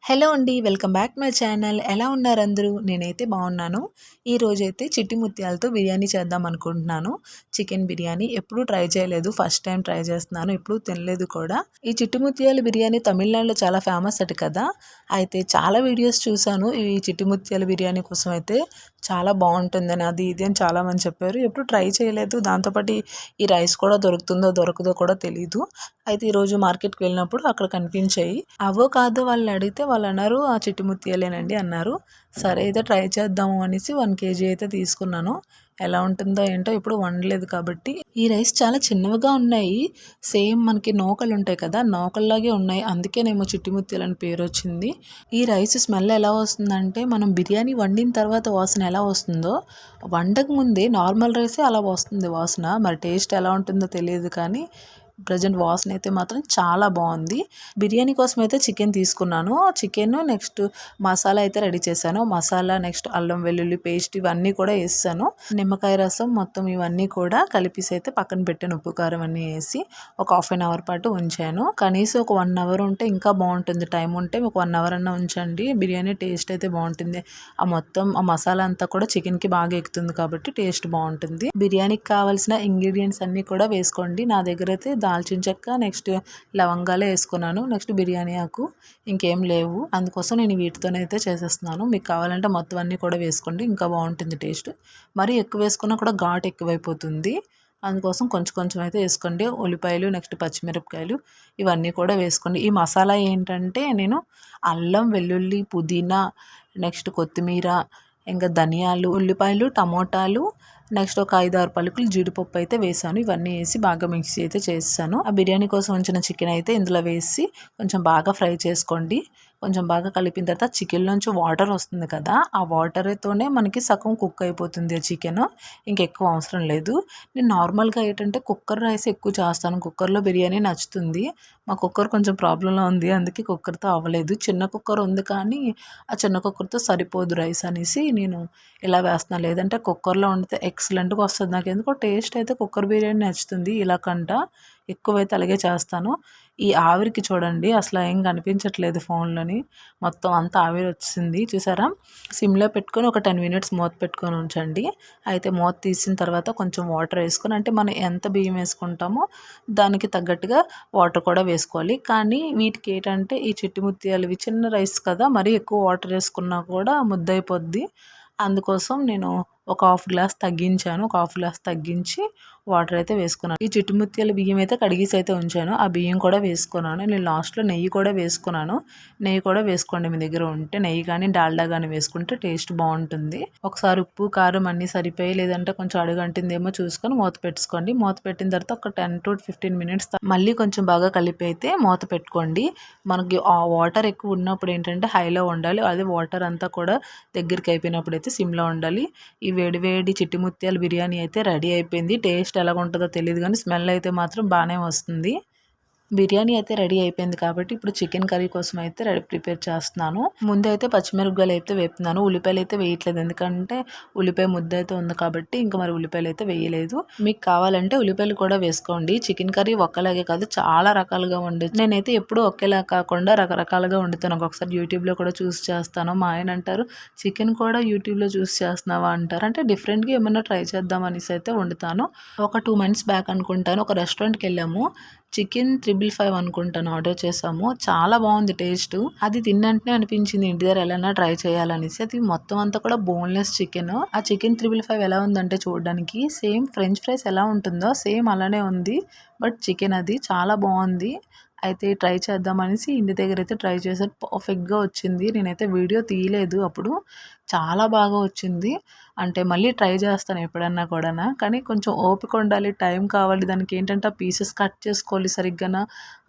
Hello అండి. Welcome back my channel. ఎలా ఉన్నారు అందరూ? నేనైతే బాగున్నాను. ఈరోజైతే చిట్టి ముత్యాలతో బిర్యానీ చేద్దాం అనుకుంటున్నాను. చికెన్ బిర్యానీ ఎప్పుడూ ట్రై చేయలేదు. ఫస్ట్ టైం ట్రై చేస్తున్నాను. ఎప్పుడూ తినలేదు కూడా. ఈ చిట్టి ముత్యాల బిర్యానీ తమిళనాడులో చాలా ఫేమస్ అట కదా! అయితే చాలా వీడియోస్ చూశాను. ఈ చిట్టి ముత్యాల బిర్యానీ కోసం అయితే చాలా బాగుంటుందని అది ఇది అని చాలామంది చెప్పారు. ఎప్పుడు ట్రై చేయలేదు. దాంతోపాటు ఈ రైస్ కూడా దొరుకుతుందో దొరకదో కూడా తెలీదు. అయితే ఈరోజు మార్కెట్కి వెళ్ళినప్పుడు అక్కడ కనిపించాయి. అవో కాదో వాళ్ళు అడిగితే వాళ్ళు అన్నారు ఆ చిట్టి ముత్యాలేనండి అన్నారు. సరే అయితే ట్రై చేద్దాము అనేసి 1 కేజీ అయితే తీసుకున్నాను. ఎలా ఉంటుందో ఏంటో ఎప్పుడు వండలేదు కాబట్టి. ఈ రైస్ చాలా చిన్నవిగా ఉన్నాయి. సేమ్ మనకి నూకలు ఉంటాయి కదా, నూకల్లాగే ఉన్నాయి. అందుకేనేమో చిట్టి ముత్యాలని పేరు వచ్చింది. ఈ రైస్ స్మెల్ ఎలా వస్తుందంటే మనం బిర్యానీ వండిన తర్వాత వాసన ఎలా వస్తుందో వండక ముందే నార్మల్ రైసే అలా వస్తుంది వాసన. మరి టేస్ట్ ఎలా ఉంటుందో తెలియదు కానీ ప్రజెంట్ వాసన అయితే మాత్రం చాలా బాగుంది. బిర్యానీ కోసం అయితే చికెన్ తీసుకున్నాను. చికెన్ నెక్స్ట్ మసాలా అయితే రెడీ చేశాను. మసాలా నెక్స్ట్ అల్లం వెల్లుల్లి పేస్ట్ ఇవన్నీ కూడా వేసాను. నిమ్మకాయ రసం మొత్తం ఇవన్నీ కూడా కలిపేసి అయితే పక్కన పెట్టాను. ఉప్పు కారం అన్నీ వేసి ఒక హాఫ్ అన్ అవర్ పాటు ఉంచాను. కనీసం ఒక 1 అవర్ ఉంటే ఇంకా బాగుంటుంది. టైం ఉంటే ఒక 1 అవర్ అన్నా ఉంచండి. బిర్యానీ టేస్ట్ అయితే బాగుంటుంది. ఆ మసాలా అంతా కూడా చికెన్కి బాగా ఎక్కుతుంది కాబట్టి టేస్ట్ బాగుంటుంది. బిర్యానీకి కావాల్సిన ఇంగ్రీడియంట్స్ అన్నీ కూడా వేసుకోండి. నా దగ్గర అయితే దాల్చిన చెక్క నెక్స్ట్ లవంగాలే వేసుకున్నాను. నెక్స్ట్ బిర్యానీ ఆకు ఇంకేం లేవు. అందుకోసం నేను వీటితోనైతే చేసేస్తున్నాను. మీకు కావాలంటే మొత్తం అన్నీ కూడా వేసుకోండి. ఇంకా బాగుంటుంది టేస్ట్. మరీ ఎక్కువ వేసుకున్నా కూడా ఘాటు ఎక్కువైపోతుంది. అందుకోసం కొంచెం కొంచెం అయితే వేసుకోండి. ఉల్లిపాయలు నెక్స్ట్ పచ్చిమిరపకాయలు ఇవన్నీ కూడా వేసుకోండి. ఈ మసాలా ఏంటంటే నేను అల్లం వెల్లుల్లి పుదీనా నెక్స్ట్ కొత్తిమీర ఇంకా ధనియాలు ఉల్లిపాయలు టమోటాలు నెక్స్ట్ ఒక 5-6 పలుకులు జీడిపప్పు అయితే వేసాను. ఇవన్నీ వేసి బాగా మిక్సీ అయితే చేసాను. ఆ బిర్యానీ కోసం ఉంచిన చికెన్ అయితే ఇందులో వేసి కొంచెం బాగా ఫ్రై చేసుకోండి. కొంచెం బాగా కలిపిన తర్వాత చికెన్ నుంచి వాటర్ వస్తుంది కదా, ఆ వాటర్తోనే మనకి సగం కుక్ అయిపోతుంది ఆ చికెన్. ఇంకెక్కువ అవసరం లేదు. నేను నార్మల్గా ఏంటంటే కుక్కర్ రైస్ ఎక్కువ చేస్తాను. కుక్కర్లో బిర్యానీ నచ్చుతుంది. మా కుక్కర్ కొంచెం ప్రాబ్లంలో ఉంది. అందుకే కుక్కర్తో అవ్వలేదు. చిన్న కుక్కర్ ఉంది కానీ ఆ చిన్న కుక్కర్తో సరిపోదు రైస్ అనేసి నేను ఇలా వేస్తున్నాను. లేదంటే కుక్కర్లో వండితే ఎక్సలెంట్గా వస్తుంది. నాకు ఎందుకో టేస్ట్ అయితే కుక్కర్ బిర్యానీ నచ్చుతుంది. ఇలా కంట ఎక్కువైతే అలాగే చేస్తాను. ఈ ఆవిరికి చూడండి అసలు ఏం కనిపించట్లేదు ఫోన్లోని. మొత్తం అంతా ఆవిరి వచ్చింది చూసారా. సిమ్లో పెట్టుకొని ఒక 10 మినిట్స్ మూత పెట్టుకొని ఉంచండి. అయితే మూత తీసిన తర్వాత కొంచెం వాటర్ వేసుకొని, అంటే మనం ఎంత బియ్యం వేసుకుంటామో దానికి తగ్గట్టుగా వాటర్ కూడా వేసుకోవాలి. కానీ వీటికి ఏంటంటే ఈ చిట్టి ముత్యాలు చిన్న రైస్ కదా, మరీ ఎక్కువ వాటర్ వేసుకున్నా కూడా ముద్దయిపోద్ది. అందుకోసం నేను ఒక హాఫ్ గ్లాస్ తగ్గించాను. ఒక హాఫ్ గ్లాస్ తగ్గించి వాటర్ అయితే వేసుకున్నాను. ఈ చిట్టి ముత్యాల బియ్యం అయితే కడిగేసి అయితే ఉంచాను. ఆ బియ్యం కూడా వేసుకున్నాను. నేను లాస్ట్లో నెయ్యి కూడా వేసుకున్నాను. నెయ్యి కూడా వేసుకోండి మీ దగ్గర ఉంటే. నెయ్యి కానీ డాల్డా కానీ వేసుకుంటే టేస్ట్ బాగుంటుంది. ఒకసారి ఉప్పు కారం అన్నీ సరిపోయి లేదంటే కొంచెం అడుగంటిందేమో చూసుకొని మూత పెట్టుకోండి. మూత పెట్టిన తర్వాత ఒక 10 to 15 మినిట్స్ మళ్ళీ కొంచెం బాగా కలిపి అయితే మూత పెట్టుకోండి. మనకి ఆ వాటర్ ఎక్కువ ఉన్నప్పుడు ఏంటంటే హైలో ఉండాలి. అదే వాటర్ అంతా కూడా దగ్గరికి అయిపోయినప్పుడు అయితే సిమ్లో ఉండాలి. ఈ వేడి వేడి చిట్టి ముత్యాల బిర్యానీ అయితే రెడీ అయిపోయింది. టేస్ట్ ఎలా ఉంటుందో తెలియదు కానీ స్మెల్ అయితే మాత్రం బాగానే వస్తుంది. బిర్యానీ అయితే రెడీ అయిపోయింది కాబట్టి ఇప్పుడు చికెన్ కర్రీ కోసం అయితే ప్రిపేర్ చేస్తున్నాను. ముందైతే పచ్చిమిరపకాయలు అయితే వేపుతున్నాను. ఉల్లిపాయలు అయితే వేయట్లేదు. ఎందుకంటే ఉల్లిపాయ ముద్ద అయితే ఉంది కాబట్టి ఇంకా మరి ఉల్లిపాయలు అయితే వేయలేదు. మీకు కావాలంటే ఉల్లిపాయలు కూడా వేసుకోండి. చికెన్ కర్రీ ఒక్కలాగే కాదు చాలా రకాలుగా వండొచ్చు. నేనైతే ఎప్పుడూ ఒకేలా కాకుండా రకరకాలుగా వండుతాను. ఒకసారి యూట్యూబ్లో కూడా చూసి చేస్తాను. మా ఆయన అంటారు చికెన్ కూడా యూట్యూబ్లో చూసి చేస్తున్నావా అంటారు. అంటే డిఫరెంట్గా ఏమన్నా ట్రై చేద్దాం అనేసి అయితే వండుతాను. ఒక 2 months బ్యాక్ అనుకుంటాను ఒక రెస్టారెంట్కి వెళ్ళాము. చికెన్ 555 అనుకుంటాను ఆర్డర్ చేసాము. చాలా బాగుంది టేస్ట్. అది తిన్నంటనే అనిపించింది ఇంటి దగ్గర ఎలా ట్రై చేయాలనేసి. అది మొత్తం అంతా కూడా బోన్లెస్ చికెన్. ఆ చికెన్ 555 ఎలా ఉందంటే చూడడానికి సేమ్ ఫ్రెంచ్ ఫ్రైస్ ఎలా ఉంటుందో సేమ్ అలానే ఉంది. బట్ చికెన్ అది చాలా బాగుంది. అయితే ట్రై చేద్దాం అనేసి ఇంటి దగ్గర అయితే ట్రై చేశాను. పర్ఫెక్ట్గా వచ్చింది. నేనైతే వీడియో తీయలేదు అప్పుడు. చాలా బాగా వచ్చింది. అంటే మళ్ళీ ట్రై చేస్తాను ఎప్పుడన్నా కూడా. కానీ కొంచెం ఓపిక ఉండాలి, టైం కావాలి. దానికి ఏంటంటే ఆ పీసెస్ కట్ చేసుకోవాలి సరిగ్గా.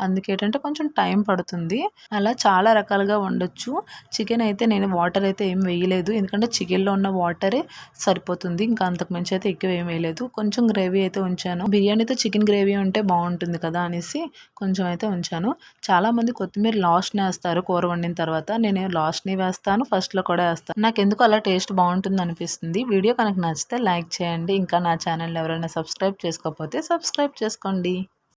అందుకేంటంటే కొంచెం టైం పడుతుంది. అలా చాలా రకాలుగా వండొచ్చు. చికెన్ అయితే నేను వాటర్ అయితే ఏం వేయలేదు. ఎందుకంటే చికెన్లో ఉన్న వాటరే సరిపోతుంది. ఇంకా అంతకు మించి అయితే ఎక్కువ ఏం వేయలేదు. కొంచెం గ్రేవీ అయితే ఉంచాను. బిర్యానీతో చికెన్ గ్రేవీ ఉంటే బాగుంటుంది కదా అనేసి కొంచెం అయితే ఉంచాను. చాలామంది కొత్తిమీర లాస్ట్‌నే వేస్తారు కూర వండిన తర్వాత. నేను లాస్ట్‌ని వేస్తాను, ఫస్ట్‌లో కూడా వేస్తాను. నాకెందుకో అలా టేస్ట్ బాగుంటుంది అనిపిస్తుంది. వీడియో కనుక నచ్చితే లైక్ చేయండి. ఇంకా నా ఛానల్ ఎవరైనా సబ్స్క్రైబ్ చేసుకోకపోతే సబ్స్క్రైబ్ చేసుకోండి.